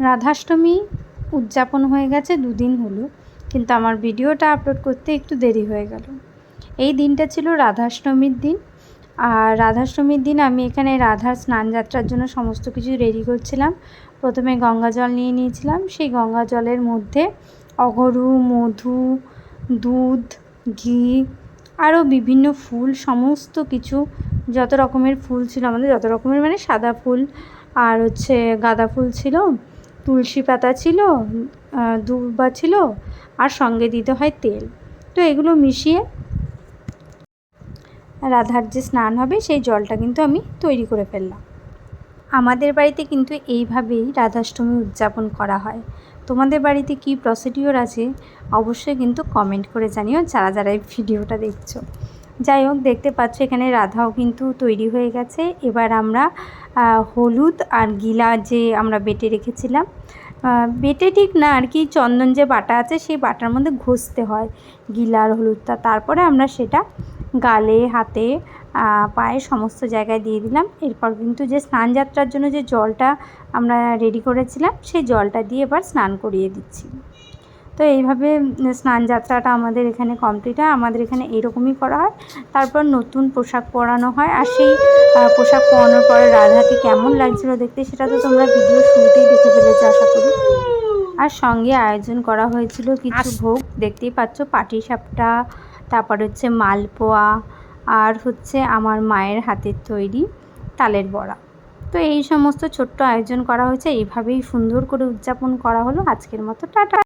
রাধাষ্টমী উদযাপন হয়ে গেছে 2 দিন হলো, কিন্তু আমার ভিডিওটা আপলোড করতে একটু দেরি হয়ে গেল। এই দিনটা ছিল রাধাষ্টমীর দিন। আর রাধাষ্টমীর দিন আমি এখানে রাধার স্নান যাত্রার জন্য সমস্ত কিছু রেডি করছিলাম। প্রথমে গঙ্গা জল নিয়ে নিয়েছিলাম। সেই গঙ্গা জলের মধ্যে অগরু, মধু, দুধ, ঘি আরও বিভিন্ন ফুল, সমস্ত কিছু যত রকমের ফুল ছিল আমাদের, যত রকমের মানে সাদা ফুল আর হচ্ছে গাঁদা ফুল ছিল, তুলসী পাতা ছিল, দুর্বা ছিল, আর সঙ্গে দিতে হয় তেল। তো এগুলো মিশিয়ে রাধার যে স্নান হবে সেই জলটা কিন্তু আমি তৈরি করে ফেললাম। আমাদের বাড়িতে কিন্তু এইভাবেই রাধাষ্টমী উদযাপন করা হয়। তোমাদের বাড়িতে কী প্রসিডিওর আছে অবশ্যই কিন্তু কমেন্ট করে জানিও, যারা যারা এই ভিডিওটা দেখছো। যাই হোক, দেখতে পাচ্ছ এখানে রাধাও কিন্তু তৈরি হয়ে গেছে। এবার আমরা হলুদ আর গিলা যে আমরা বেটে রেখেছিলাম, বেটে ঠিক না আর কি, চন্দন যে বাটা আছে সেই বাটার মধ্যে ঘষতে হয় গিলা আর হলুদটা। তারপরে আমরা সেটা গালে, হাতে, পায়ে সমস্ত জায়গায় দিয়ে দিলাম। এরপর কিন্তু যে স্নান যাত্রার জন্য যে জলটা আমরা রেডি করেছিলাম সেই জলটা দিয়ে এবার স্নান করিয়ে দিচ্ছি। তো এইভাবে স্নান যাত্রাটা আমাদের এখানে কমপ্লিট হয়। আমাদের এখানে এরকমই করা হয়। তারপর নতুন পোশাক পরানো হয়। আর সেই পোশাক পরানোর পরে রাধাকে কেমন লাগছিল দেখতে সেটা তো তোমরা ভিডিও শুরুতেই দেখে ফেলেছো আশা করি। আর সঙ্গে আয়োজন করা হয়েছিল কিছু ভোগ, দেখতেই পাচ্ছ, পাটিসাপটা, তারপর হচ্ছে মালপোয়া, আর হচ্ছে আমার মায়ের হাতের তৈরি তালের বড়া। তো এই সমস্ত ছোট্ট আয়োজন করা হয়েছে। এইভাবেই সুন্দর করে উদযাপন করা হলো। আজকের মতো টাটা।